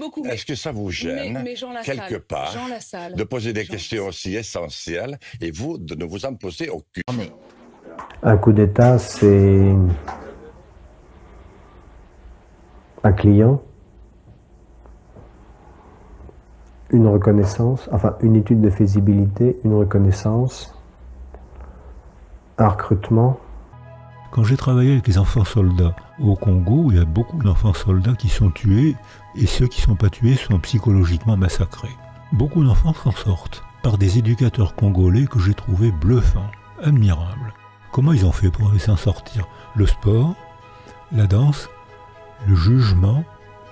beaucoup. Est-ce que ça vous gêne, mais Jean quelque Lassalle, part, Jean Lassalle, de poser des questions aussi essentielles et vous, de ne vous en poser aucune? Un coup d'État, c'est un client, une reconnaissance, enfin une étude de faisabilité, une reconnaissance, un recrutement. Quand j'ai travaillé avec les enfants soldats au Congo, il y a beaucoup d'enfants soldats qui sont tués et ceux qui ne sont pas tués sont psychologiquement massacrés. Beaucoup d'enfants s'en sortent par des éducateurs congolais que j'ai trouvés bluffants, admirables. Comment ils ont fait pour s'en sortir? Le sport, la danse, le jugement,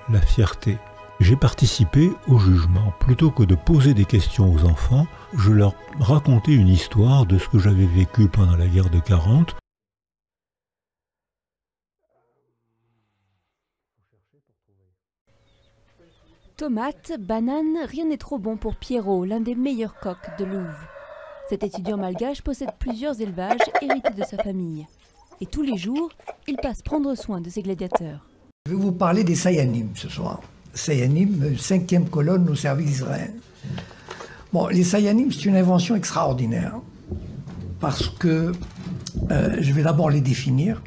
la fierté. J'ai participé au jugement. Plutôt que de poser des questions aux enfants, je leur racontais une histoire de ce que j'avais vécu pendant la guerre de 40. Tomates, bananes, rien n'est trop bon pour Pierrot, l'un des meilleurs coqs de Louvre. Cet étudiant malgache possède plusieurs élevages hérités de sa famille. Et tous les jours, il passe prendre soin de ses gladiateurs. Je vais vous parler des Sayanim ce soir. Sayanim, 5e colonne au service d'Israël. Bon, les Sayanim, c'est une invention extraordinaire. Parce que, je vais d'abord les définir.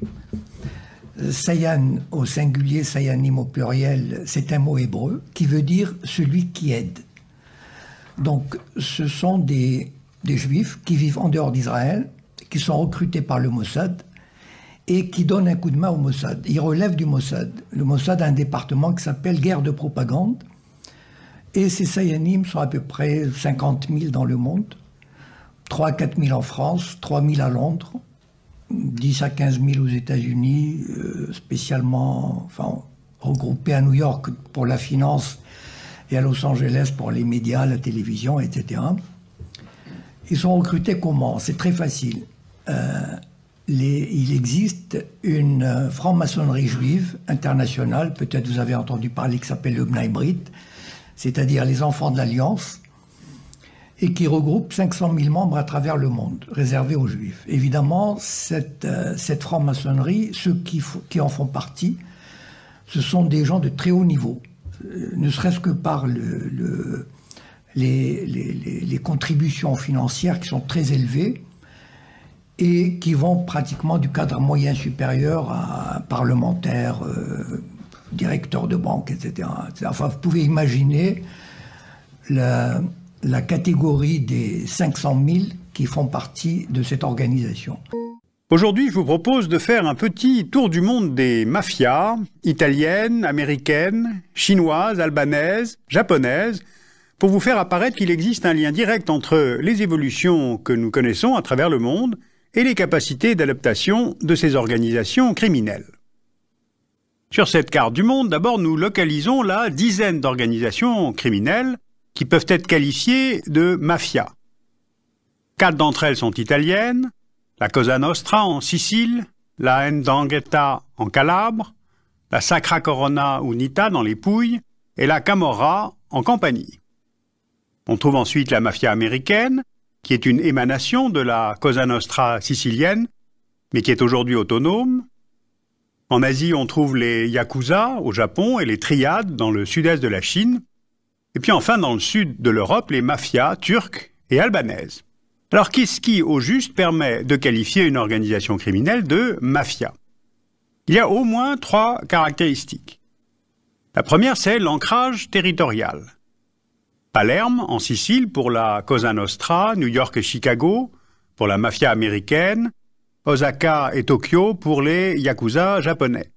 Sayan au singulier, Sayanim au pluriel, c'est un mot hébreu qui veut dire celui qui aide. Donc, ce sont des juifs qui vivent en dehors d'Israël, qui sont recrutés par le Mossad et qui donnent un coup de main au Mossad. Ils relèvent du Mossad. Le Mossad a un département qui s'appelle guerre de propagande. Et ces Sayanim sont à peu près 50 000 dans le monde, 3 à 4 000 en France, 3 000 à Londres, 10 à 15 000 aux États-Unis, spécialement regroupés à New York pour la finance et à Los Angeles pour les médias, la télévision, etc. Ils sont recrutés comment? C'est très facile. Il existe une franc-maçonnerie juive internationale, peut-être vous avez entendu parler, qui s'appelle le Bnei Brit, c'est-à-dire les enfants de l'Alliance, et qui regroupe 500 000 membres à travers le monde, réservés aux Juifs. Évidemment, cette franc-maçonnerie, ceux qui en font partie, ce sont des gens de très haut niveau, ne serait-ce que par les contributions financières qui sont très élevées et qui vont pratiquement du cadre moyen supérieur à parlementaire, directeur de banque, etc. Enfin, vous pouvez imaginer la catégorie des 500 000 qui font partie de cette organisation. Aujourd'hui, je vous propose de faire un petit tour du monde des mafias, italiennes, américaines, chinoises, albanaises, japonaises, pour vous faire apparaître qu'il existe un lien direct entre les évolutions que nous connaissons à travers le monde et les capacités d'adaptation de ces organisations criminelles. Sur cette carte du monde, d'abord, nous localisons la dizaine d'organisations criminelles qui peuvent être qualifiées de mafias. 4 d'entre elles sont italiennes, la Cosa Nostra en Sicile, la 'Ndrangheta en Calabre, la Sacra Corona Unita dans les Pouilles et la Camorra en Campanie. On trouve ensuite la mafia américaine, qui est une émanation de la Cosa Nostra sicilienne, mais qui est aujourd'hui autonome. En Asie, on trouve les Yakuza au Japon et les Triades dans le sud-est de la Chine. Et puis enfin, dans le sud de l'Europe, les mafias turques et albanaises. Alors, qu'est-ce qui, au juste, permet de qualifier une organisation criminelle de mafia? Il y a au moins 3 caractéristiques. La première, c'est l'ancrage territorial. Palerme, en Sicile, pour la Cosa Nostra, New York et Chicago, pour la mafia américaine, Osaka et Tokyo pour les Yakuza japonais.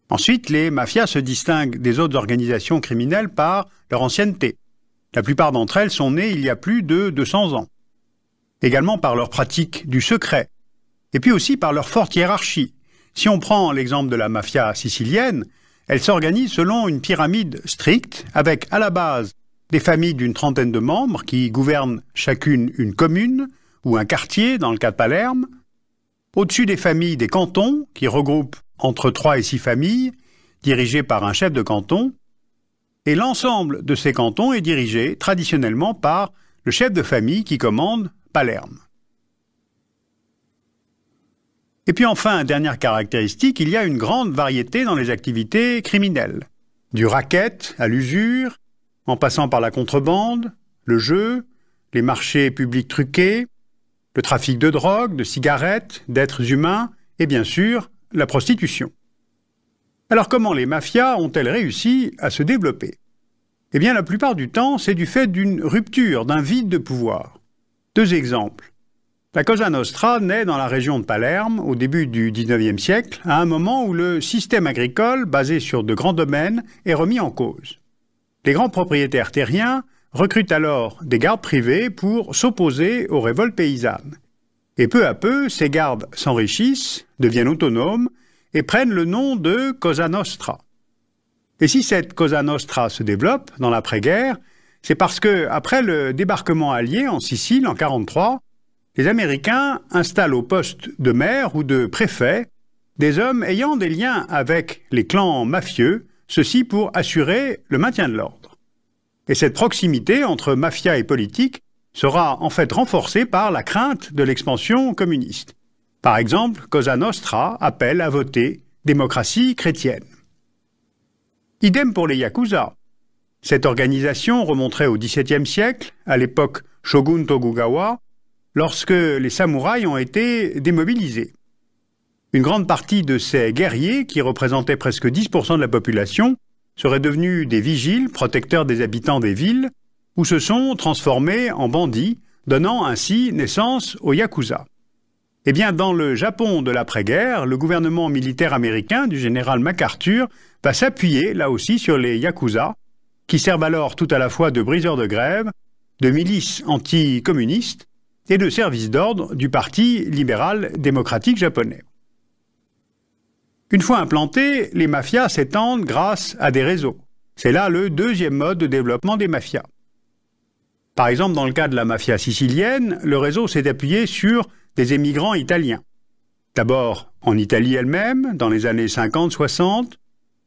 Ensuite, les mafias se distinguent des autres organisations criminelles par leur ancienneté. La plupart d'entre elles sont nées il y a plus de 200 ans. Également par leur pratique du secret, et puis aussi par leur forte hiérarchie. Si on prend l'exemple de la mafia sicilienne, elle s'organise selon une pyramide stricte, avec à la base des familles d'une trentaine de membres qui gouvernent chacune une commune ou un quartier dans le cas de Palerme. Au-dessus des familles des cantons, qui regroupent entre 3 et 6 familles, dirigées par un chef de canton. Et l'ensemble de ces cantons est dirigé traditionnellement par le chef de famille qui commande Palerme. Et puis enfin, dernière caractéristique, il y a une grande variété dans les activités criminelles. du racket à l'usure, en passant par la contrebande, le jeu, les marchés publics truqués, le trafic de drogue, de cigarettes, d'êtres humains et bien sûr la prostitution. Alors comment les mafias ont-elles réussi à se développer? Eh bien la plupart du temps c'est du fait d'une rupture, d'un vide de pouvoir. Deux exemples. La Cosa Nostra naît dans la région de Palerme au début du XIXe siècle, à un moment où le système agricole, basé sur de grands domaines, est remis en cause. Les grands propriétaires terriens recrutent alors des gardes privés pour s'opposer aux révoltes paysannes. Et peu à peu, ces gardes s'enrichissent, deviennent autonomes et prennent le nom de Cosa Nostra. Et si cette Cosa Nostra se développe dans l'après-guerre, c'est parce que, après le débarquement allié en Sicile en 1943, les Américains installent au poste de maire ou de préfet des hommes ayant des liens avec les clans mafieux, ceci pour assurer le maintien de l'ordre. Et cette proximité entre mafia et politique sera en fait renforcée par la crainte de l'expansion communiste. Par exemple, Cosa Nostra appelle à voter démocratie chrétienne. Idem pour les Yakuza. Cette organisation remonterait au XVIIe siècle, à l'époque Shogun Tokugawa, lorsque les samouraïs ont été démobilisés. Une grande partie de ces guerriers, qui représentaient presque 10% de la population, seraient devenus des vigiles, protecteurs des habitants des villes, ou se sont transformés en bandits, donnant ainsi naissance aux Yakuza. Eh bien, dans le Japon de l'après-guerre, le gouvernement militaire américain du général MacArthur va s'appuyer là aussi sur les Yakuza, qui servent alors tout à la fois de briseurs de grève, de milices anticommunistes et de service d'ordre du Parti libéral-démocratique japonais. Une fois implantés, les mafias s'étendent grâce à des réseaux. C'est là le deuxième mode de développement des mafias. Par exemple, dans le cas de la mafia sicilienne, le réseau s'est appuyé sur des émigrants italiens. D'abord en Italie elle-même, dans les années 50-60,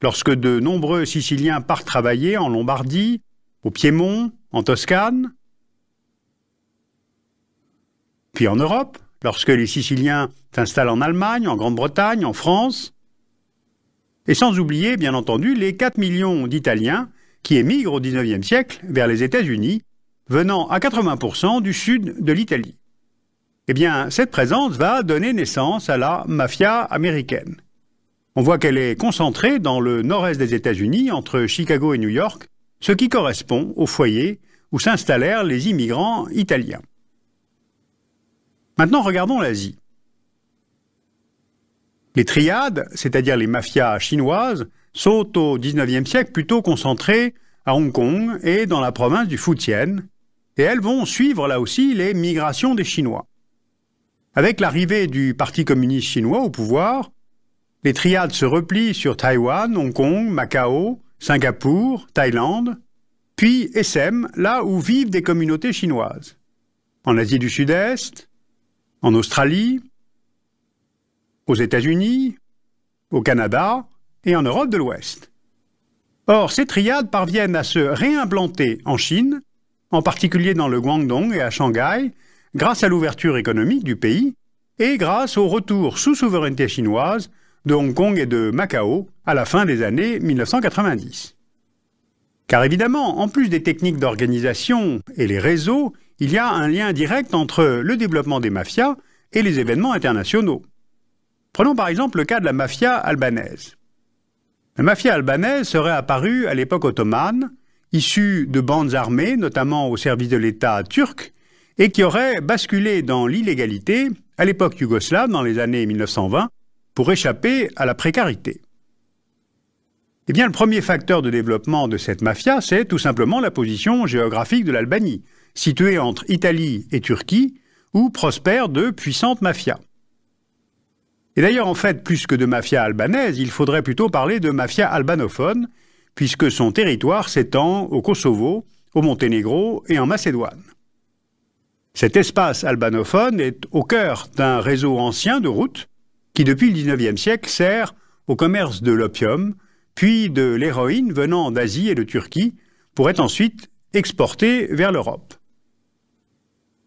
lorsque de nombreux Siciliens partent travailler en Lombardie, au Piémont, en Toscane. Puis en Europe, lorsque les Siciliens s'installent en Allemagne, en Grande-Bretagne, en France. Et sans oublier, bien entendu, les 4 millions d'Italiens qui émigrent au XIXe siècle vers les États-Unis, venant à 80% du sud de l'Italie. Eh bien, cette présence va donner naissance à la mafia américaine. On voit qu'elle est concentrée dans le nord-est des États-Unis, entre Chicago et New York, ce qui correspond au foyer où s'installèrent les immigrants italiens. Maintenant, regardons l'Asie. Les triades, c'est-à-dire les mafias chinoises, sont au XIXe siècle plutôt concentrées à Hong Kong et dans la province du Fujian, et elles vont suivre là aussi les migrations des Chinois. Avec l'arrivée du Parti communiste chinois au pouvoir, les triades se replient sur Taïwan, Hong Kong, Macao, Singapour, Thaïlande, puis essaiment là où vivent des communautés chinoises. En Asie du Sud-Est, en Australie, aux États-Unis, au Canada et en Europe de l'Ouest. Or, ces triades parviennent à se réimplanter en Chine, en particulier dans le Guangdong et à Shanghai, grâce à l'ouverture économique du pays et grâce au retour sous souveraineté chinoise de Hong Kong et de Macao à la fin des années 1990. Car évidemment, en plus des techniques d'organisation et les réseaux, il y a un lien direct entre le développement des mafias et les événements internationaux. Prenons par exemple le cas de la mafia albanaise. La mafia albanaise serait apparue à l'époque ottomane, issue de bandes armées, notamment au service de l'État turc, et qui aurait basculé dans l'illégalité à l'époque yougoslave dans les années 1920 pour échapper à la précarité. Eh bien, le premier facteur de développement de cette mafia, c'est tout simplement la position géographique de l'Albanie, située entre Italie et Turquie, où prospèrent de puissantes mafias. Et d'ailleurs, en fait, plus que de mafia albanaise, il faudrait plutôt parler de mafia albanophone, puisque son territoire s'étend au Kosovo, au Monténégro et en Macédoine. Cet espace albanophone est au cœur d'un réseau ancien de routes qui, depuis le XIXe siècle, sert au commerce de l'opium, puis de l'héroïne venant d'Asie et de Turquie, pour être ensuite exportée vers l'Europe.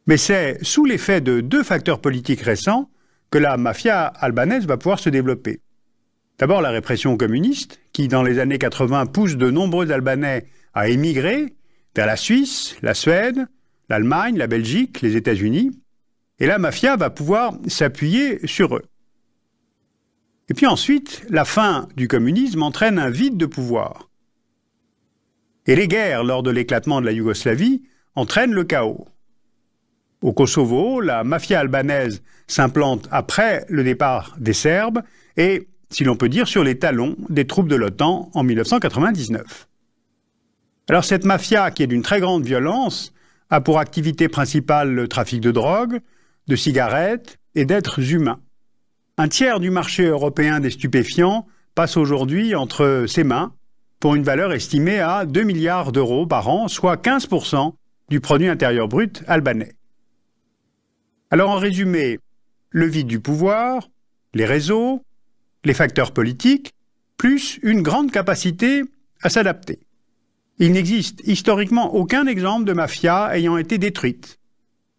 Mais c'est sous l'effet de deux facteurs politiques récents que la mafia albanaise va pouvoir se développer. D'abord la répression communiste, qui dans les années 80 pousse de nombreux Albanais à émigrer vers la Suisse, la Suède, l'Allemagne, la Belgique, les États-Unis, et la mafia va pouvoir s'appuyer sur eux. Et puis ensuite, la fin du communisme entraîne un vide de pouvoir. Et les guerres lors de l'éclatement de la Yougoslavie entraînent le chaos. Au Kosovo, la mafia albanaise s'implante après le départ des Serbes et, si l'on peut dire, sur les talons des troupes de l'OTAN en 1999. Alors cette mafia, qui est d'une très grande violence, a pour activité principale le trafic de drogue, de cigarettes et d'êtres humains. Un tiers du marché européen des stupéfiants passe aujourd'hui entre ses mains pour une valeur estimée à 2 milliards d'euros par an, soit 15% du produit intérieur brut albanais. Alors en résumé, le vide du pouvoir, les réseaux, les facteurs politiques, plus une grande capacité à s'adapter. Il n'existe historiquement aucun exemple de mafia ayant été détruite.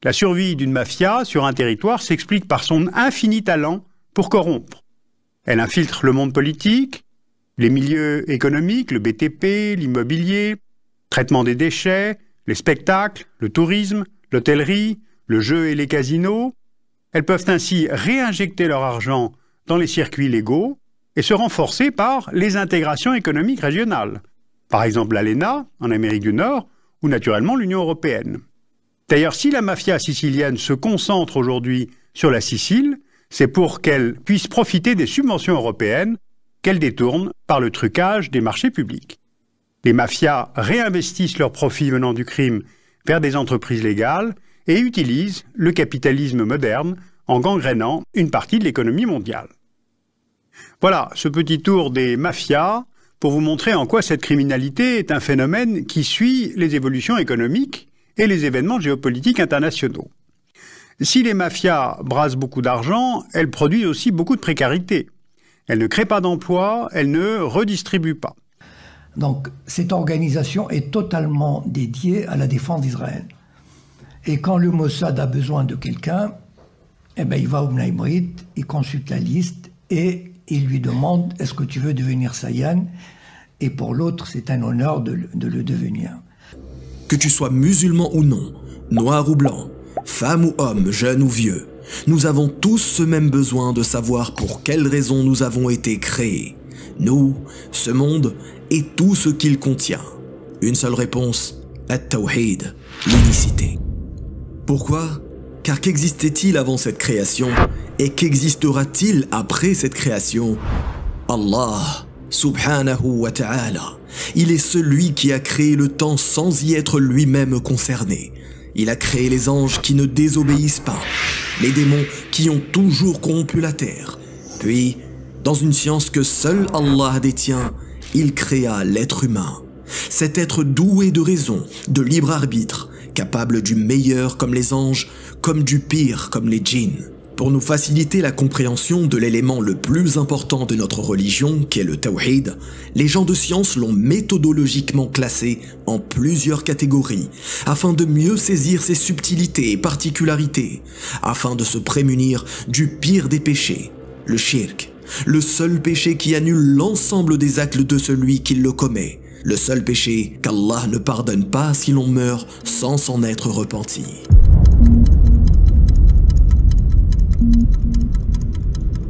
La survie d'une mafia sur un territoire s'explique par son infini talent pour corrompre. Elle infiltre le monde politique, les milieux économiques, le BTP, l'immobilier, traitement des déchets, les spectacles, le tourisme, l'hôtellerie, le jeu et les casinos. Elles peuvent ainsi réinjecter leur argent dans les circuits légaux et se renforcer par les intégrations économiques régionales. Par exemple l'ALENA, en Amérique du Nord, ou naturellement l'Union européenne. D'ailleurs, si la mafia sicilienne se concentre aujourd'hui sur la Sicile, c'est pour qu'elle puisse profiter des subventions européennes qu'elle détourne par le trucage des marchés publics. Les mafias réinvestissent leurs profits venant du crime vers des entreprises légales et utilisent le capitalisme moderne en gangrénant une partie de l'économie mondiale. Voilà ce petit tour des mafias pour vous montrer en quoi cette criminalité est un phénomène qui suit les évolutions économiques et les événements géopolitiques internationaux. Si les mafias brassent beaucoup d'argent, elles produisent aussi beaucoup de précarité. Elles ne créent pas d'emplois, elles ne redistribuent pas. Donc cette organisation est totalement dédiée à la défense d'Israël. Et quand le Mossad a besoin de quelqu'un, eh ben, il va au Bnei Brit, il consulte la liste et il lui demande « Est-ce que tu veux devenir Sayan ?» Et pour l'autre, c'est un honneur de le devenir. Que tu sois musulman ou non, noir ou blanc, femme ou homme, jeune ou vieux, nous avons tous ce même besoin de savoir pour quelles raisons nous avons été créés. Nous, ce monde et tout ce qu'il contient. Une seule réponse, at-tawhid, l'unicité. Pourquoi ? Car qu'existait-il avant cette création et qu'existera-t-il après cette création ? Allah, subhanahu wa ta'ala, il est celui qui a créé le temps sans y être lui-même concerné. Il a créé les anges qui ne désobéissent pas, les démons qui ont toujours corrompu la terre. Puis, dans une science que seul Allah détient, il créa l'être humain. Cet être doué de raison, de libre arbitre, capable du meilleur comme les anges, comme du pire comme les djinns. Pour nous faciliter la compréhension de l'élément le plus important de notre religion, qu'est le tawhid, les gens de science l'ont méthodologiquement classé en plusieurs catégories, afin de mieux saisir ses subtilités et particularités, afin de se prémunir du pire des péchés, le shirk, le seul péché qui annule l'ensemble des actes de celui qui le commet, le seul péché qu'Allah ne pardonne pas si l'on meurt sans s'en être repenti.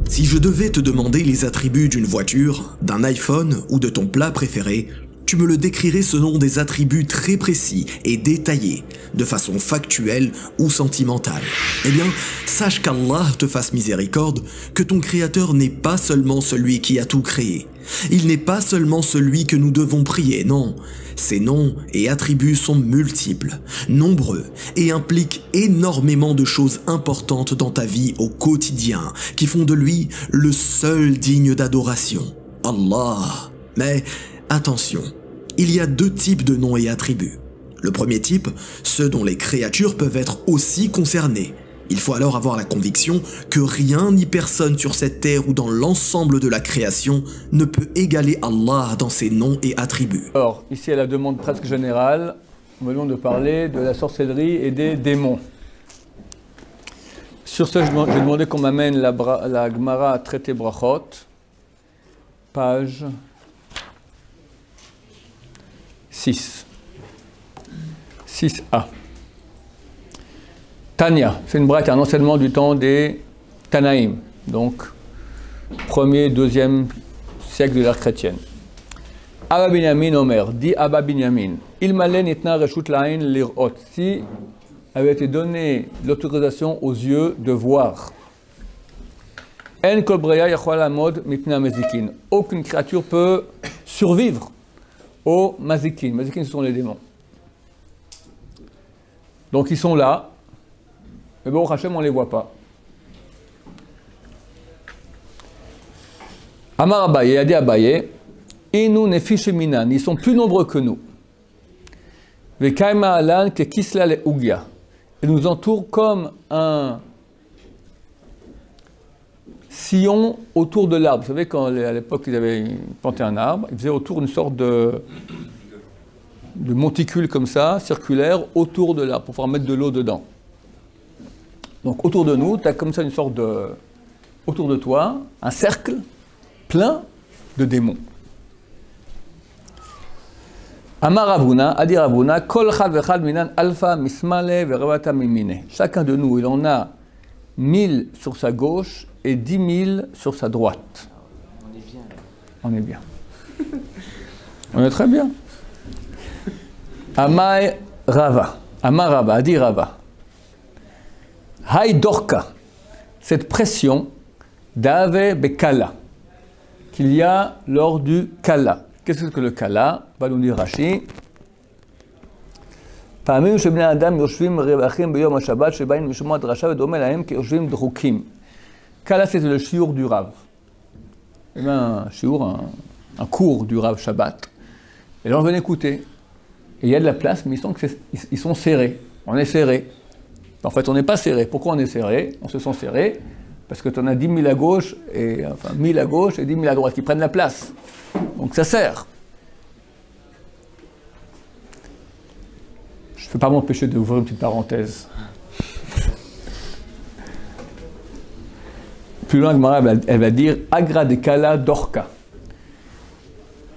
Si je devais te demander les attributs d'une voiture, d'un iPhone ou de ton plat préféré, tu me le décrirais selon des attributs très précis et détaillés, de façon factuelle ou sentimentale. Eh bien, sache qu'Allah te fasse miséricorde, que ton Créateur n'est pas seulement celui qui a tout créé. Il n'est pas seulement celui que nous devons prier, non. Ses noms et attributs sont multiples, nombreux et impliquent énormément de choses importantes dans ta vie au quotidien qui font de lui le seul digne d'adoration, Allah. Mais attention, il y a deux types de noms et attributs. Le premier type, ceux dont les créatures peuvent être aussi concernées. Il faut alors avoir la conviction que rien ni personne sur cette terre ou dans l'ensemble de la création ne peut égaler Allah dans ses noms et attributs. Alors, ici à la demande presque générale, nous venons de parler de la sorcellerie et des démons. Sur ce, je vais demander qu'on m'amène la Gemara à traiter brachot. page 6. 6a. Tania, c'est une braïta, un enseignement du temps des Tanaïm, donc 1er, 2e siècle de l'ère chrétienne. Abba Binyamin Omer, dit Abba Binyamin, il malen itna reshut lain lirot, si avait été donné l'autorisation aux yeux de voir. En kol breya yachol amod mipna mazikin, aucune créature peut survivre aux mazikin. Mazikin, ce sont les démons. Donc ils sont là, mais bon, Hachem, on ne les voit pas. Amar Abaye, a dit Abaye, Inu nefish minan, ils sont plus nombreux que nous. Vekaima alan ke kisla le ugia. Ils nous entourent comme un sillon autour de l'arbre. Vous savez, quand à l'époque ils avaient planté un arbre, ils faisaient autour une sorte de monticule comme ça, circulaire, autour de l'arbre, pour pouvoir mettre de l'eau dedans. Donc autour de nous, tu as comme ça une sorte de... Autour de toi, un cercle plein de démons. Amar Ravuna, Adi Ravuna, Kol chad vechad minan alpha mismale verevata mimine. Chacun de nous, il en a 1000 sur sa gauche et 10 000 sur sa droite. On est bien. On est bien. On est très bien. Amai Rava, Amar Rava, Adi Rava. Hay Dorka, cette pression d'Ave Bekala, qu'il y a lors du Kala. Qu'est-ce que le Kala? Va nous dire Rashi. פעמים שבני האדם יושבים רווחים ביום השבת שבאים לשמוע דרשה ודומה להם כיושבים דחוקים. Kala, c'est le shiur du Rav. Eh bien, un shiur, un cours du Rav Shabbat. Et là, on vient écouter. Et il y a de la place, mais ils sont serrés. On est serrés. En fait, on n'est pas serré. Pourquoi on est serré? On se sent serré parce que tu en as 10 000 à gauche, et, enfin 1000 à gauche et 10 000 à droite qui prennent la place. Donc ça sert. Je ne peux pas m'empêcher d'ouvrir une petite parenthèse. Plus loin, elle va dire Agra de Kala Dorka.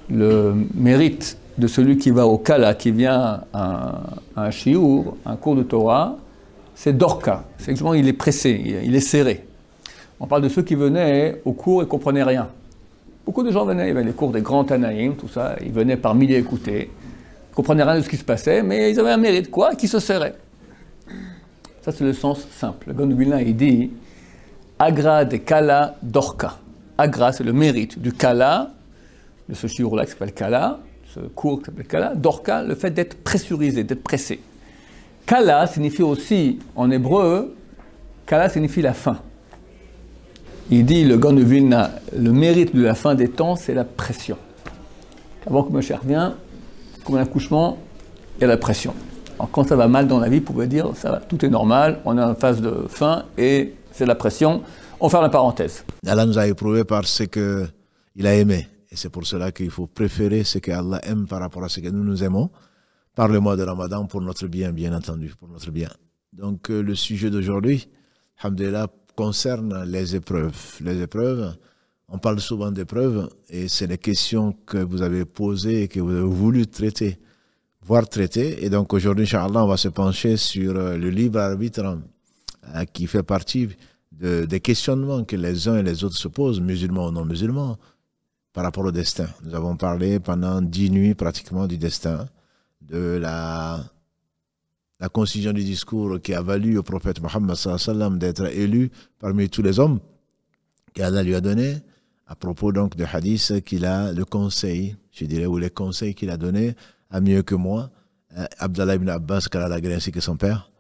Le mérite de celui qui va au Kala, qui vient à un shiur, un cours de Torah, c'est Dorka. C'est exactement, il est pressé, il est serré. On parle de ceux qui venaient au cours et ne comprenaient rien. Beaucoup de gens venaient, il y avait les cours des grands Tanaïm, tout ça, ils venaient par milliers écouter. Ils ne comprenaient rien de ce qui se passait, mais ils avaient un mérite, quoi, qui se serrait. Ça, c'est le sens simple. Le Gaon de Vilna, il dit Agra de Kala Dorka. Agra, c'est le mérite du Kala, de ce shiur-là qui s'appelle Kala, ce cours qui s'appelle Kala. Dorka, le fait d'être pressurisé, d'être pressé. Kala signifie aussi, en hébreu, Kala signifie la fin. Il dit, le Gaon de Vilna, le mérite de la fin des temps, c'est la pression. Avant que Moshe revient, comme un accouchement, il y a la pression. Alors quand ça va mal dans la vie, vous pouvez dire, ça va, tout est normal, on est en phase de fin et c'est la pression. On ferme la parenthèse. Allah nous a éprouvés par ce qu'il a aimé. Et c'est pour cela qu'il faut préférer ce qu'Allah aime par rapport à ce que nous aimons, par le mois de Ramadan, pour notre bien, bien entendu, pour notre bien. Donc le sujet d'aujourd'hui, alhamdoulilah, concerne les épreuves. Les épreuves, on parle souvent d'épreuves, et c'est les questions que vous avez posées et que vous avez voulu traiter, voire traiter. Et donc aujourd'hui, Inch'Allah, on va se pencher sur le libre arbitre qui fait partie des questionnements que les uns et les autres se posent, musulmans ou non musulmans, par rapport au destin. Nous avons parlé pendant 10 nuits pratiquement du destin, de la concision du discours qui a valu au prophète Mohammed d'être élu parmi tous les hommes qu'Allah lui a donné, à propos donc de hadith qu'il a, le conseil, je dirais, ou les conseils qu'il a donnés à mieux que moi, Abdallah ibn Abbas, qu'Allah l'a agréé ainsi que son père,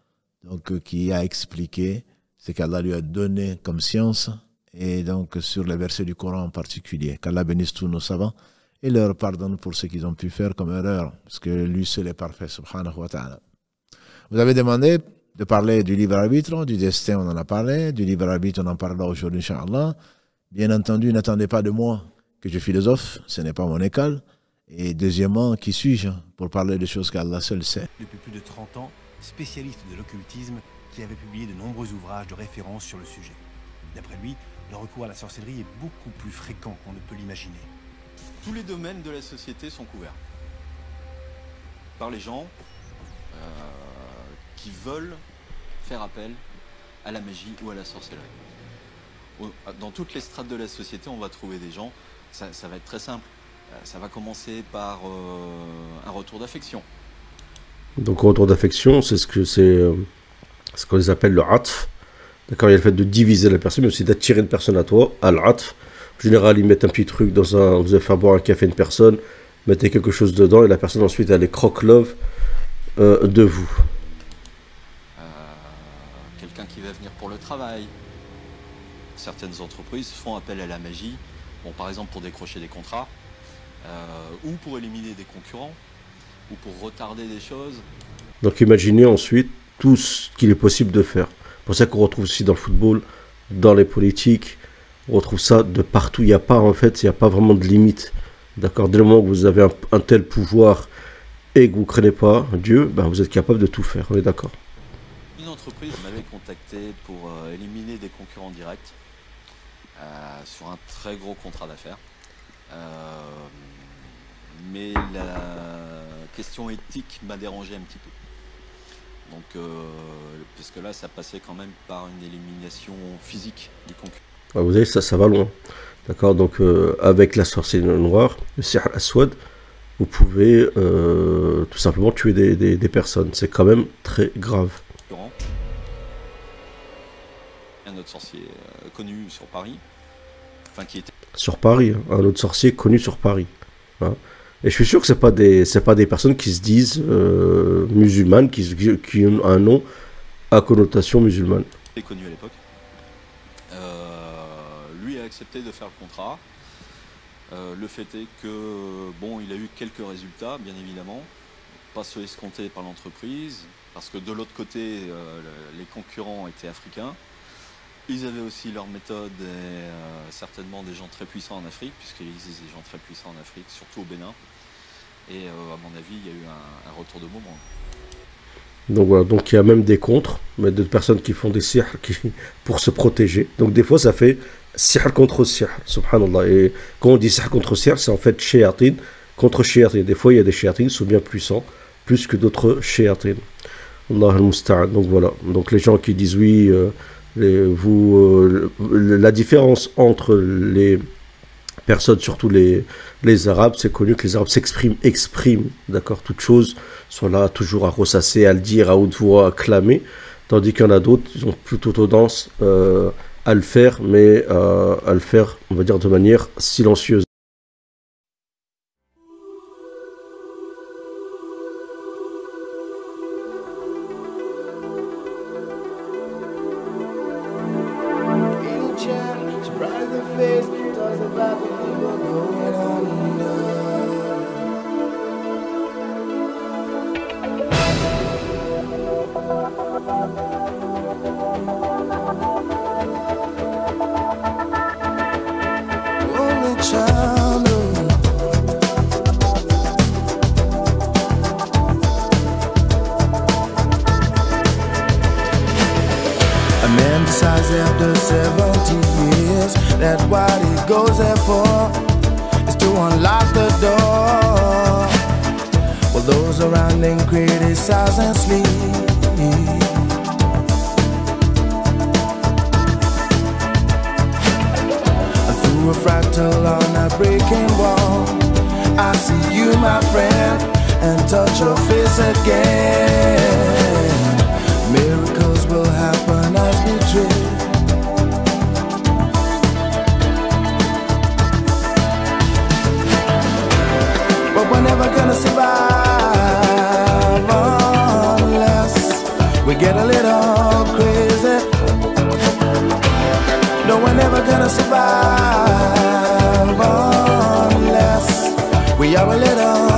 donc qui a expliqué ce qu'Allah lui a donné comme science, et donc sur les versets du Coran en particulier. Qu'Allah bénisse tous nos savants et leur pardonne pour ce qu'ils ont pu faire comme erreur, parce que lui seul est parfait, subhanahu wa ta'ala. Vous avez demandé de parler du libre arbitre, du destin, on en a parlé, du libre arbitre, on en parlera aujourd'hui, Inch'Allah. Bien entendu, n'attendez pas de moi que je philosophe, ce n'est pas mon école. Et deuxièmement, qui suis-je pour parler de choses qu'Allah seul sait. Depuis plus de 30 ans, spécialiste de l'occultisme, qui avait publié de nombreux ouvrages de référence sur le sujet. D'après lui, le recours à la sorcellerie est beaucoup plus fréquent qu'on ne peut l'imaginer. Tous les domaines de la société sont couverts par les gens qui veulent faire appel à la magie ou à la sorcellerie. Dans toutes les strates de la société, on va trouver des gens, ça va être très simple. Ça va commencer par un retour d'affection. Donc retour d'affection, c'est ce qu'on les appelle le atf. D'accord, il y a le fait de diviser la personne, mais aussi d'attirer une personne à toi, al-atf. En général, ils mettent un petit truc dans un... Vous allez faire boire un café à une personne, mettez quelque chose dedans, et la personne ensuite, elle est croque-love de vous. Quelqu'un qui va venir pour le travail. Certaines entreprises font appel à la magie, bon, par exemple pour décrocher des contrats, ou pour éliminer des concurrents, ou pour retarder des choses. Donc imaginez ensuite tout ce qu'il est possible de faire. C'est pour ça qu'on retrouve aussi dans le football, dans les politiques, on retrouve ça de partout. Il n'y a pas vraiment de limite. D'accord, dès le moment que vous avez un tel pouvoir et que vous ne craignez pas Dieu, ben vous êtes capable de tout faire. On est d'accord. Une entreprise m'avait contacté pour éliminer des concurrents directs sur un très gros contrat d'affaires. Mais la question éthique m'a dérangé un petit peu. Donc, parce que là, ça passait quand même par une élimination physique du concurrent. Vous voyez, ça va loin. D'accord, donc avec la sorcellerie noire, le Sihr al-Aswad, vous pouvez tout simplement tuer des personnes. C'est quand même très grave. Un autre sorcier connu sur Paris, enfin qui était... Sur Paris, un autre sorcier connu sur Paris. Hein. Et je suis sûr que c'est pas des personnes qui se disent musulmanes, qui ont un nom à connotation musulmane. Il est connu à l'époque. Lui a accepté de faire le contrat. Le fait est que, bon, il a eu quelques résultats, bien évidemment, pas ceux escomptés par l'entreprise, parce que de l'autre côté, les concurrents étaient africains. Ils avaient aussi leur méthode et certainement des gens très puissants en Afrique, puisqu'il existe des gens très puissants en Afrique, surtout au Bénin. Et à mon avis, il y a eu un retour de moment. Donc voilà, donc il y a même des contres, mais de personnes qui font des sihr pour se protéger. Donc des fois, ça fait sihr contre sihr, subhanallah. Et quand on dit sihr contre sihr, c'est en fait shayatin contre shayatin. Des fois, il y a des shayatins qui sont bien puissants, plus que d'autres shayatins. Allah al-musta'an. Donc voilà, donc les gens qui disent oui... la différence entre les personnes, surtout les Arabes, c'est connu que les Arabes expriment, d'accord, toute chose, sont là toujours à ressasser, à le dire à haute voix, à clamer, tandis qu'il y en a d'autres, ils ont plutôt tendance à le faire, mais à le faire, on va dire, de manière silencieuse. After 70 years, that what he goes there for is to unlock the door. While those around him criticize and sleep. And through a fractal on a breaking wall, I see you, my friend, and touch your face again. Miracles will happen as we dream. We're never gonna survive unless we get a little crazy. No, we're never gonna survive unless we are a little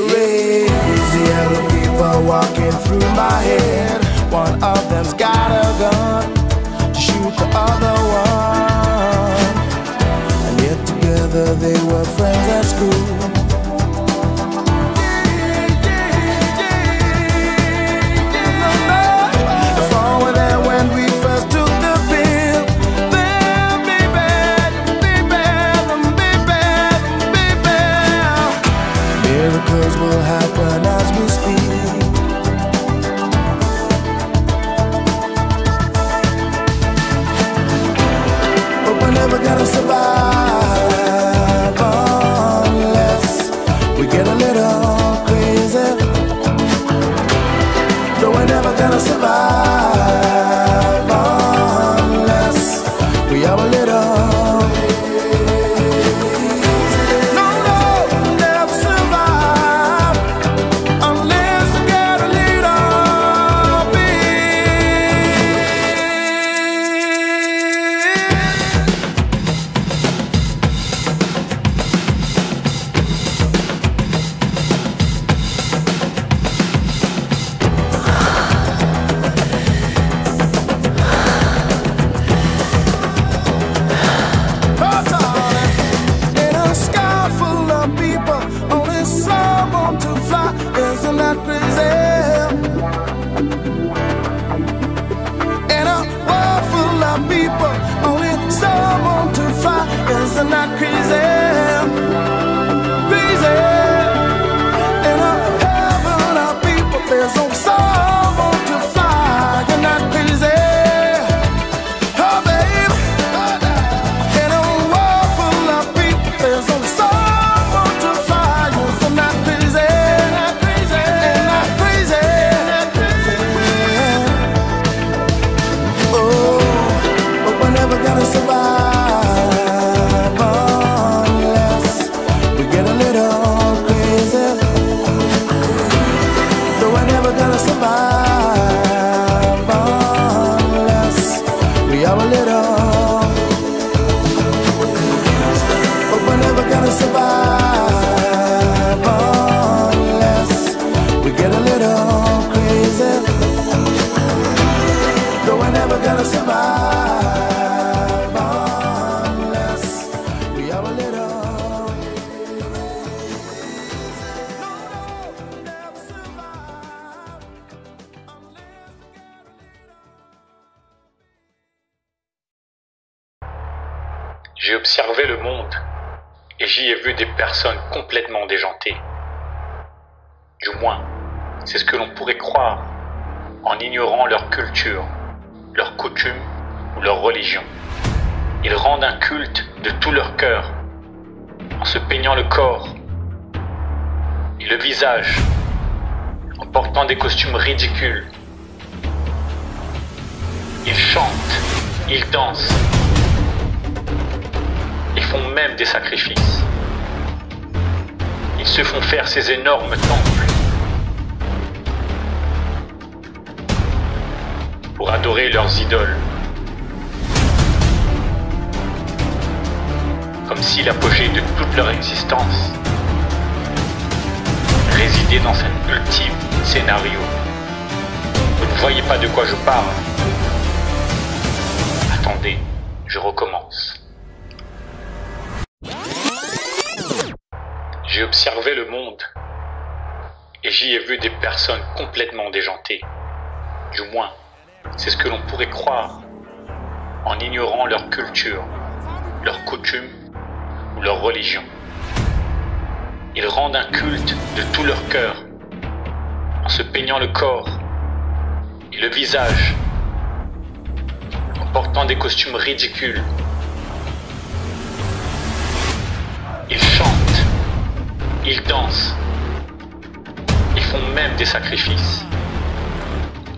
crazy. Yellow people walking through my head. One of them's got a gun to shoot the other one. They were friends at school. If all were there when we first took the pill, then baby miracles will happen as we speak. But we're never gonna survive unless we get a little crazy. No, we're never gonna survive unless we are a little. No, we'll never survive unless we get a little bit. In a sky full of people, only someone to fly. Isn't that crazy? In a world full of people, only someone to fly. Isn't that crazy? Crazy. In a heaven of people, there's only someone to fly. Isn't that crazy? Oh, babe. In a world full of people, there's only someone to fly. Isn't that crazy? Isn't that crazy? Isn't that crazy? Oh, but we're never gonna survive unless we get a little crazy. No, we're never gonna survive unless we are a little. But we're never gonna survive unless we get a little crazy. No, we're never gonna survive unless we are a little. J'ai observé le monde et j'y ai vu des personnes complètement déjantées. Du moins, c'est ce que l'on pourrait croire en ignorant leur culture, leurs coutumes ou leur religion. Ils rendent un culte de tout leur cœur en se peignant le corps et le visage, en portant des costumes ridicules. Ils chantent, ils dansent. Ils font même des sacrifices. Ils se font faire ces énormes temples pour adorer leurs idoles. Comme si l'apogée de toute leur existence résidait dans cet ultime scénario. Vous ne voyez pas de quoi je parle? Attendez, je recommence. J'ai observé le monde et j'y ai vu des personnes complètement déjantées. Du moins, c'est ce que l'on pourrait croire en ignorant leur culture, leurs coutumes ou leur religion. Ils rendent un culte de tout leur cœur en se peignant le corps et le visage, en portant des costumes ridicules. Ils chantent, ils dansent, ils font même des sacrifices.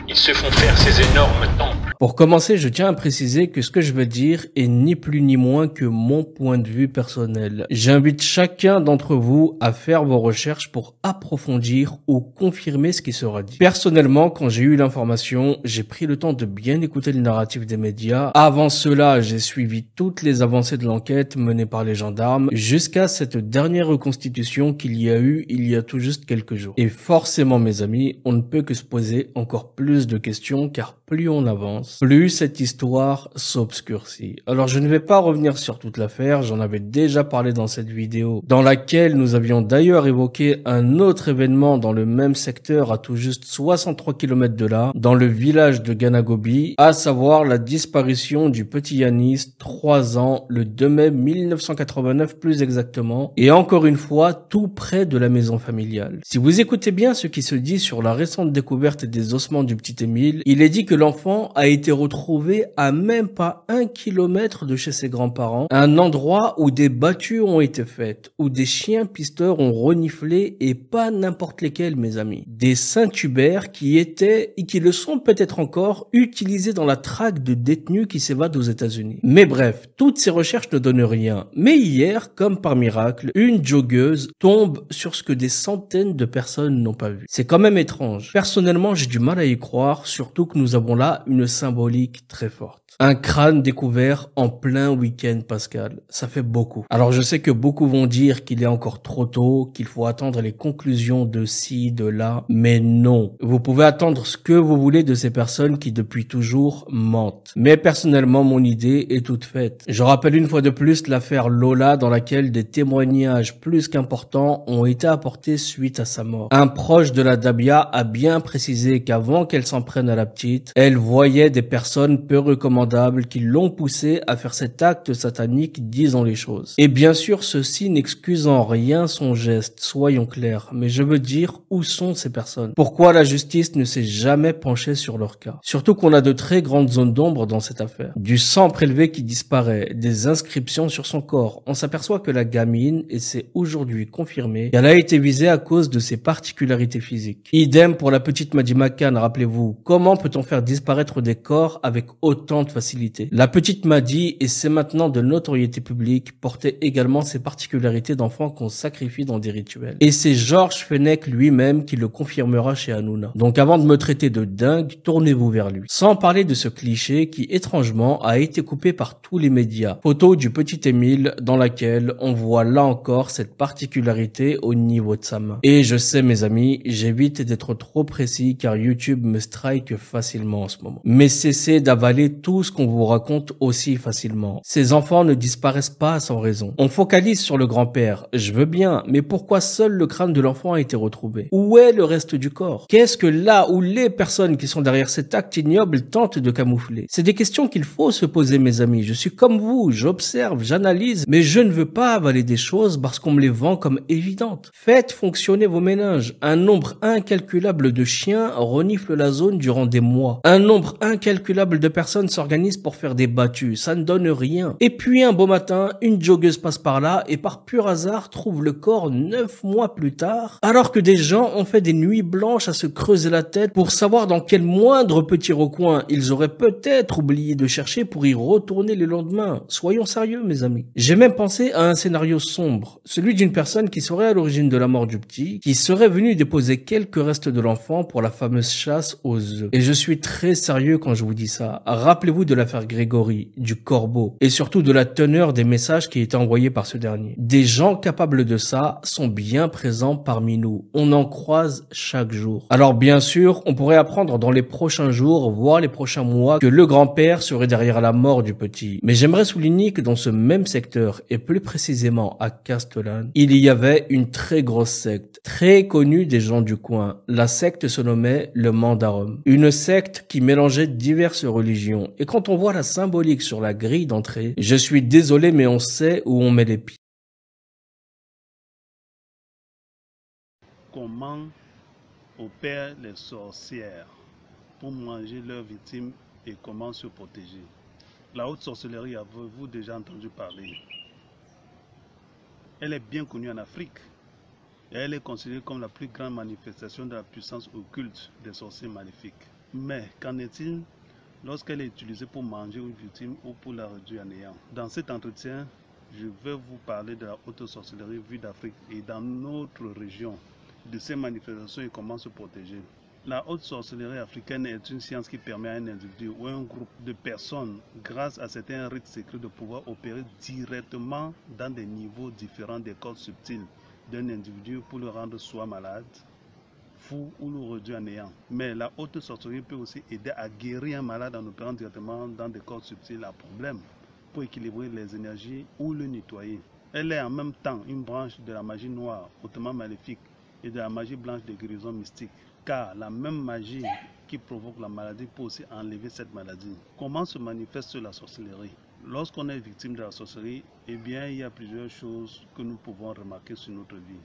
Ils se font faire ces énormes temples. Pour commencer, je tiens à préciser que ce que je vais dire est ni plus ni moins que mon point de vue personnel. J'invite chacun d'entre vous à faire vos recherches pour approfondir ou confirmer ce qui sera dit. Personnellement, quand j'ai eu l'information, j'ai pris le temps de bien écouter le narratif des médias. Avant cela, j'ai suivi toutes les avancées de l'enquête menée par les gendarmes jusqu'à cette dernière reconstitution qu'il y a eu il y a tout juste quelques jours. Et forcément, mes amis, on ne peut que se poser encore plus de questions car plus on avance, avance, plus cette histoire s'obscurcit. Alors je ne vais pas revenir sur toute l'affaire, j'en avais déjà parlé dans cette vidéo, dans laquelle nous avions d'ailleurs évoqué un autre événement dans le même secteur à tout juste 63 km de là, dans le village de Ganagobi, à savoir la disparition du petit Yanis, 3 ans, le 2 mai 1989 plus exactement, et encore une fois, tout près de la maison familiale. Si vous écoutez bien ce qui se dit sur la récente découverte des ossements du petit Émile, il est dit que l'enfant a été retrouvé à même pas 1 kilomètre de chez ses grands-parents, un endroit où des battues ont été faites, où des chiens pisteurs ont reniflé et pas n'importe lesquels, mes amis. Des Saint-Hubert qui étaient, et qui le sont peut-être encore, utilisés dans la traque de détenus qui s'évadent aux États-Unis. Mais bref, toutes ces recherches ne donnent rien. Mais hier, comme par miracle, une joggeuse tombe sur ce que des centaines de personnes n'ont pas vu. C'est quand même étrange. Personnellement, j'ai du mal à y croire, surtout que nous avons là une symbolique très forte. Un crâne découvert en plein week-end pascal. Ça fait beaucoup. Alors je sais que beaucoup vont dire qu'il est encore trop tôt, qu'il faut attendre les conclusions de ci, de là, mais non. Vous pouvez attendre ce que vous voulez de ces personnes qui depuis toujours mentent. Mais personnellement, mon idée est toute faite. Je rappelle une fois de plus l'affaire Lola dans laquelle des témoignages plus qu'importants ont été apportés suite à sa mort. Un proche de la Dabia a bien précisé qu'avant qu'elle s'en prenne à la petite, elle voyait des personnes peu recommandables qui l'ont poussé à faire cet acte satanique, disons les choses. Et bien sûr, ceci n'excuse en rien son geste, soyons clairs, mais je veux dire, où sont ces personnes? Pourquoi la justice ne s'est jamais penchée sur leur cas? Surtout qu'on a de très grandes zones d'ombre dans cette affaire. Du sang prélevé qui disparaît, des inscriptions sur son corps. On s'aperçoit que la gamine, et c'est aujourd'hui confirmé, qu'elle a été visée à cause de ses particularités physiques. Idem pour la petite Madi Makan, rappelez-vous. Comment peut-on faire disparaître des corps avec autant de facilité? La petite Madi, et c'est maintenant de notoriété publique, portait également ses particularités d'enfant qu'on sacrifie dans des rituels. Et c'est Georges Fenech lui-même qui le confirmera chez Hanouna. Donc avant de me traiter de dingue, tournez-vous vers lui. Sans parler de ce cliché qui, étrangement, a été coupé par tous les médias. Photo du petit Émile dans laquelle on voit là encore cette particularité au niveau de sa main. Et je sais mes amis, j'évite d'être trop précis car YouTube me strike facilement en ce moment. Mais cessez d'avaler tout ce qu'on vous raconte aussi facilement. Ces enfants ne disparaissent pas sans raison. On focalise sur le grand-père, je veux bien, mais pourquoi seul le crâne de l'enfant a été retrouvé? Où est le reste du corps? Qu'est-ce que là où les personnes qui sont derrière cet acte ignoble tentent de camoufler? C'est des questions qu'il faut se poser mes amis. Je suis comme vous, j'observe, j'analyse, mais je ne veux pas avaler des choses parce qu'on me les vend comme évidentes. Faites fonctionner vos méninges. Un nombre incalculable de chiens renifle la zone durant des mois. Un nombre incalculable de personnes s'organisent pour faire des battues. Ça ne donne rien. Et puis un beau matin, une joggeuse passe par là et par pur hasard trouve le corps 9 mois plus tard, alors que des gens ont fait des nuits blanches à se creuser la tête pour savoir dans quel moindre petit recoin ils auraient peut-être oublié de chercher pour y retourner le lendemain. Soyons sérieux mes amis. J'ai même pensé à un scénario sombre, celui d'une personne qui serait à l'origine de la mort du petit, qui serait venue déposer quelques restes de l'enfant pour la fameuse chasse aux œufs. Et je suis très sérieux quand je vous dis ça. Rappelez-vous de l'affaire Grégory, du corbeau, et surtout de la teneur des messages qui étaient envoyés par ce dernier. Des gens capables de ça sont bien présents parmi nous. On en croise chaque jour. Alors bien sûr, on pourrait apprendre dans les prochains jours, voire les prochains mois, que le grand-père serait derrière la mort du petit. Mais j'aimerais souligner que dans ce même secteur, et plus précisément à Castellane, il y avait une très grosse secte, très connue des gens du coin. La secte se nommait le Mandarum. Une secte qui mélangeait diverses religions. Et quand on voit la symbolique sur la grille d'entrée, je suis désolé mais on sait où on met les pieds. Comment opèrent les sorcières pour manger leurs victimes et comment se protéger? La haute sorcellerie, avez-vous déjà entendu parler? Elle est bien connue en Afrique et elle est considérée comme la plus grande manifestation de la puissance occulte des sorciers maléfiques. Mais qu'en est-il lorsqu'elle est utilisée pour manger une victime ou pour la réduire à néant? Dans cet entretien, je vais vous parler de la haute sorcellerie vue d'Afrique et dans notre région, de ces manifestations et comment se protéger. La haute sorcellerie africaine est une science qui permet à un individu ou un groupe de personnes, grâce à certains rites secrets, de pouvoir opérer directement dans des niveaux différents des corps subtils d'un individu pour le rendre soit malade, fou ou le réduire à néant. Mais la haute sorcellerie peut aussi aider à guérir un malade en opérant directement dans des corps subtils à problème pour équilibrer les énergies ou le nettoyer. Elle est en même temps une branche de la magie noire, hautement maléfique, et de la magie blanche de guérison mystique. Car la même magie qui provoque la maladie peut aussi enlever cette maladie. Comment se manifeste la sorcellerie? Lorsqu'on est victime de la sorcellerie, eh bien, il y a plusieurs choses que nous pouvons remarquer sur notre vie.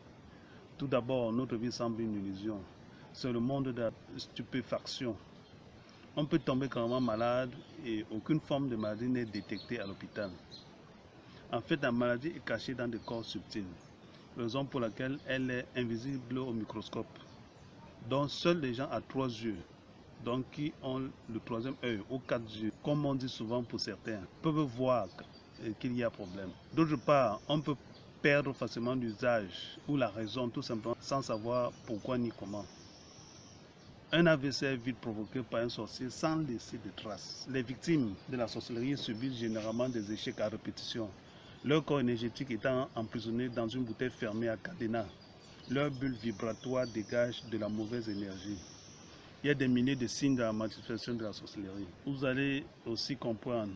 Tout d'abord, notre vie semble une illusion. C'est le monde de la stupéfaction. On peut tomber carrément malade et aucune forme de maladie n'est détectée à l'hôpital. En fait, la maladie est cachée dans des corps subtils, raison pour laquelle elle est invisible au microscope. Donc, seuls les gens à 3 yeux, donc qui ont le 3e œil ou 4 yeux, comme on dit souvent pour certains, peuvent voir qu'il y a problème. D'autre part, on peut perdre facilement l'usage ou la raison tout simplement sans savoir pourquoi ni comment. Un AVC est vite provoqué par un sorcier sans laisser de traces. Les victimes de la sorcellerie subissent généralement des échecs à répétition, leur corps énergétique étant emprisonné dans une bouteille fermée à cadenas. Leur bulle vibratoire dégage de la mauvaise énergie. Il y a des milliers de signes de la manifestation de la sorcellerie. Vous allez aussi comprendre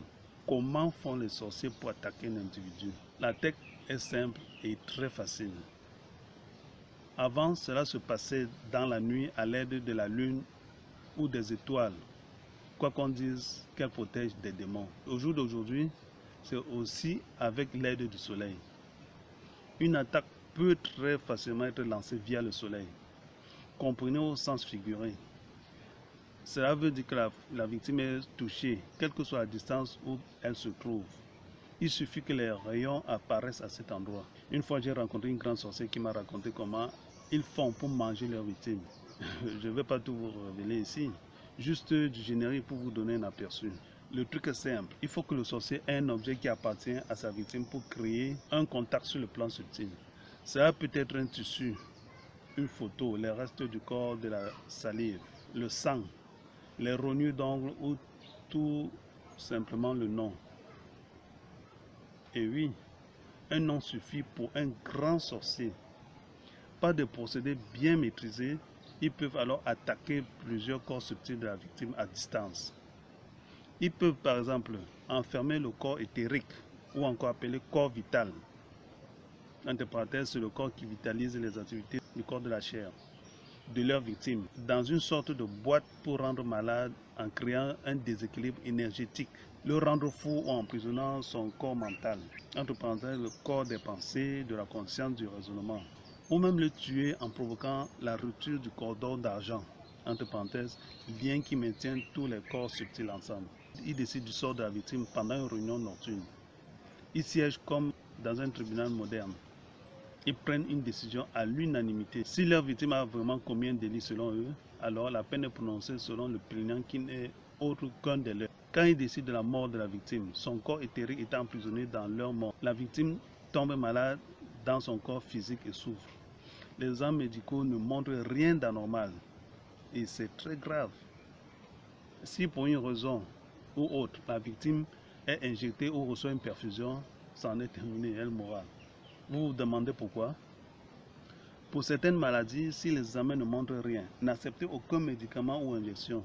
comment font les sorciers pour attaquer un individu. La technique est simple et très facile. Avant, cela se passait dans la nuit à l'aide de la lune ou des étoiles, quoi qu'on dise qu'elles protègent des démons. Au jour d'aujourd'hui, c'est aussi avec l'aide du soleil. Une attaque peut très facilement être lancée via le soleil. Comprenez au sens figuré. Cela veut dire que la victime est touchée, quelle que soit la distance où elle se trouve. Il suffit que les rayons apparaissent à cet endroit. Une fois, j'ai rencontré une grande sorcière qui m'a raconté comment ils font pour manger leurs victimes. Je ne vais pas tout vous révéler ici, juste du générique pour vous donner un aperçu. Le truc est simple, il faut que le sorcier ait un objet qui appartient à sa victime pour créer un contact sur le plan subtil. Cela peut être un tissu, une photo, les restes du corps, de la salive, le sang, les rognures d'ongles ou tout simplement le nom. Et oui, un nom suffit pour un grand sorcier. Par des procédés bien maîtrisés, ils peuvent alors attaquer plusieurs corps subtils de la victime à distance. Ils peuvent par exemple enfermer le corps éthérique ou encore appelé corps vital. Entre parenthèses, c'est le corps qui vitalise les activités du corps de la chair de leur victime dans une sorte de boîte pour rendre malade en créant un déséquilibre énergétique, le rendre fou ou en emprisonnant son corps mental, entre parenthèses le corps des pensées, de la conscience, du raisonnement, ou même le tuer en provoquant la rupture du cordon d'argent, entre parenthèses, lien qui maintient tous les corps subtils ensemble. Ils décident du sort de la victime pendant une réunion nocturne. Ils siègent comme dans un tribunal moderne. Ils prennent une décision à l'unanimité. Si leur victime a vraiment commis un délit selon eux, alors la peine est prononcée selon le plaignant qui n'est autre qu'un des leurs. Quand ils décident de la mort de la victime, son corps éthérique est emprisonné dans leur mort. La victime tombe malade dans son corps physique et souffre. Les examens médicaux ne montrent rien d'anormal et c'est très grave. Si pour une raison ou autre, la victime est injectée ou reçoit une perfusion, c'en est terminé, elle mourra. Vous vous demandez pourquoi? Pour certaines maladies, si les examens ne montrent rien, n'acceptez aucun médicament ou injection.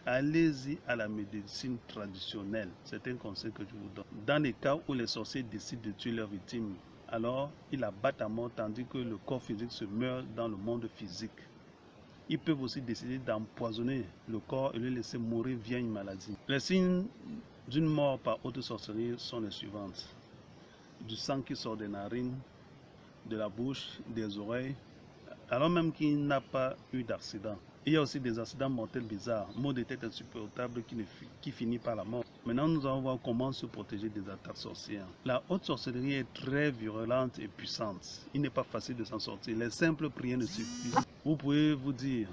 Allez-y à la médecine traditionnelle. C'est un conseil que je vous donne. Dans les cas où les sorciers décident de tuer leurs victimes, alors ils la battent à mort tandis que le corps physique se meurt dans le monde physique. Ils peuvent aussi décider d'empoisonner le corps et le laisser mourir via une maladie. Les signes d'une mort par haute sorcellerie sont les suivantes. Du sang qui sort des narines, de la bouche, des oreilles, alors même qu'il n'a pas eu d'accident. Il y a aussi des accidents mortels bizarres, maux de tête insupportables qui finit par la mort. Maintenant, nous allons voir comment se protéger des attaques sorcières. La haute sorcellerie est très virulente et puissante. Il n'est pas facile de s'en sortir. Les simples prières ne suffisent pas. Vous pouvez vous dire,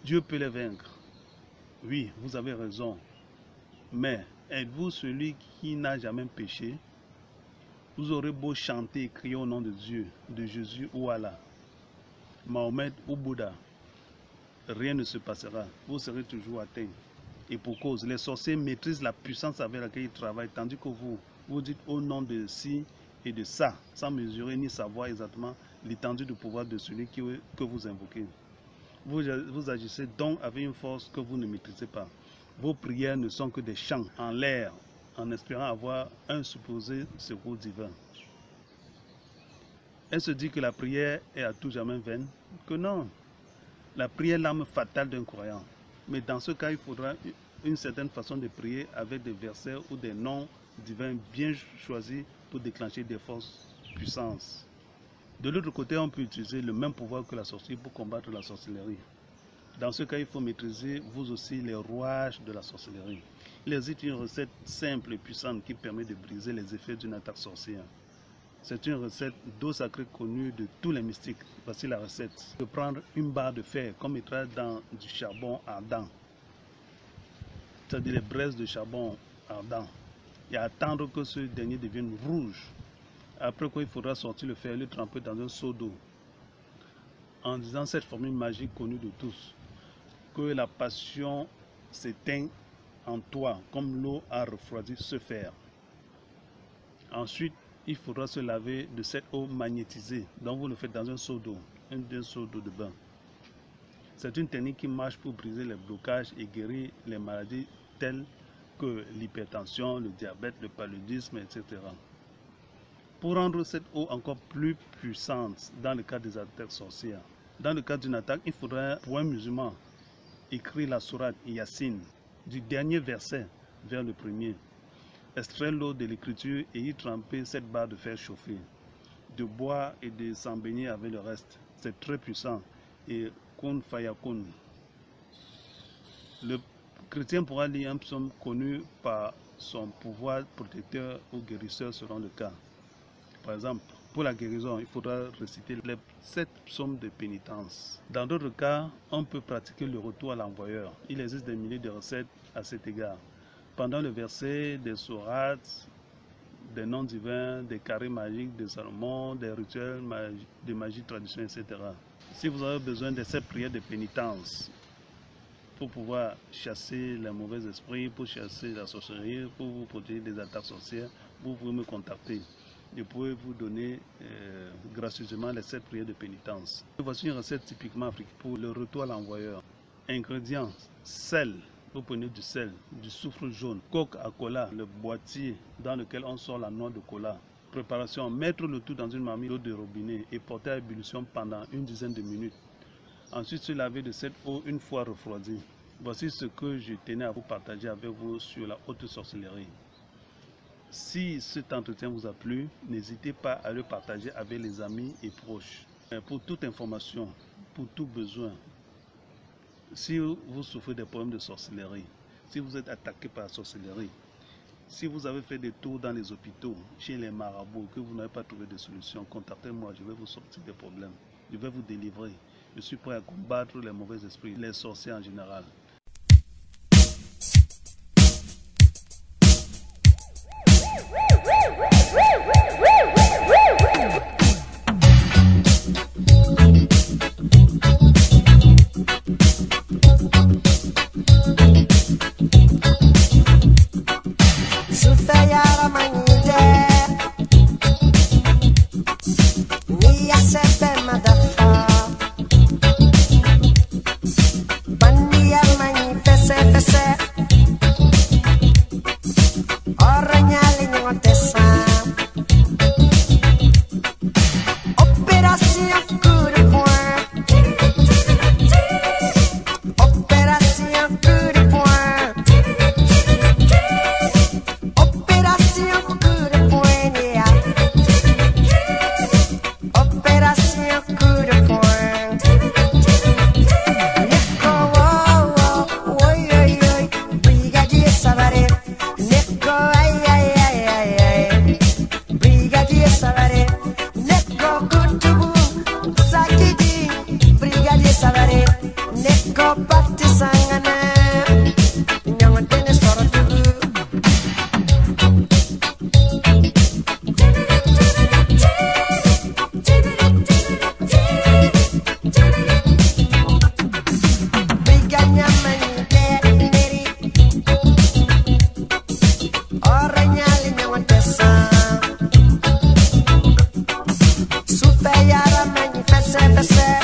Dieu peut les vaincre. Oui, vous avez raison. Mais êtes-vous celui qui n'a jamais péché? Vous aurez beau chanter et crier au nom de Dieu, de Jésus ou Allah, Mahomet ou Bouddha, rien ne se passera. Vous serez toujours atteint. Et pour cause, les sorciers maîtrisent la puissance avec laquelle ils travaillent, tandis que vous dites au nom de ci et de ça, sans mesurer ni savoir exactement l'étendue du pouvoir de celui que vous invoquez. vous agissez donc avec une force que vous ne maîtrisez pas. Vos prières ne sont que des chants en l'air, en espérant avoir un supposé secours divin. Elle se dit que la prière est à tout jamais vaine, que non. La prière est l'arme fatale d'un croyant. Mais dans ce cas, il faudra une certaine façon de prier avec des versets ou des noms divins bien choisis pour déclencher des forces puissantes. De l'autre côté, on peut utiliser le même pouvoir que la sorcière pour combattre la sorcellerie. Dans ce cas, il faut maîtriser vous aussi les rouages de la sorcellerie. Il existe une recette simple et puissante qui permet de briser les effets d'une attaque sorcière. C'est une recette d'eau sacrée connue de tous les mystiques. Voici la recette. De prendre une barre de fer qu'on mettra dans du charbon ardent, c'est-à-dire les braises de charbon ardent, et attendre que ce dernier devienne rouge. Après quoi, il faudra sortir le fer et le tremper dans un seau d'eau. En disant cette formule magique connue de tous, que la passion s'éteigne en toi, comme l'eau a refroidi ce fer. Ensuite, il faudra se laver de cette eau magnétisée, donc vous le faites dans un seau d'eau, un seau d'eau de bain. C'est une technique qui marche pour briser les blocages et guérir les maladies telles que l'hypertension, le diabète, le paludisme, etc. Pour rendre cette eau encore plus puissante dans le cas des attaques sorcières, dans le cas d'une attaque, il faudra, pour un musulman, écrire la sourate Yassine, du dernier verset vers le premier, extraire l'eau de l'écriture et y tremper cette barre de fer chauffée, de boire et de s'en baigner avec le reste. C'est très puissant. Et kun fayakun. Le chrétien pourra lire un psaume connu par son pouvoir protecteur ou guérisseur selon le cas. Par exemple, pour la guérison, il faudra réciter les 7 psaumes de pénitence. Dans d'autres cas, on peut pratiquer le retour à l'envoyeur. Il existe des milliers de recettes à cet égard. Pendant le verset, des sourates, des noms divins, des carrés magiques de Salomon, des rituels de magie traditionnelle, etc. Si vous avez besoin de cette prière de pénitence pour pouvoir chasser les mauvais esprits, pour chasser la sorcellerie, pour vous protéger des attaques sorcières, vous pouvez me contacter. Je pourrais vous donner gracieusement les 7 prières de pénitence. Voici une recette typiquement africaine pour le retour à l'envoyeur. Ingrédients: sel. Vous prenez du sel, du soufre jaune, coke à cola, le boîtier dans lequel on sort la noix de cola. Préparation: mettre le tout dans une marmite d'eau de robinet et porter à ébullition pendant une dizaine de minutes. Ensuite, se laver de cette eau une fois refroidie. Voici ce que je tenais à vous partager avec vous sur la haute sorcellerie. Si cet entretien vous a plu, n'hésitez pas à le partager avec les amis et proches. Pour toute information, pour tout besoin, si vous souffrez des problèmes de sorcellerie, si vous êtes attaqué par la sorcellerie, si vous avez fait des tours dans les hôpitaux, chez les marabouts, que vous n'avez pas trouvé de solution, contactez-moi, je vais vous sortir des problèmes. Je vais vous délivrer. Je suis prêt à combattre les mauvais esprits, les sorciers en général. Super yara manifeste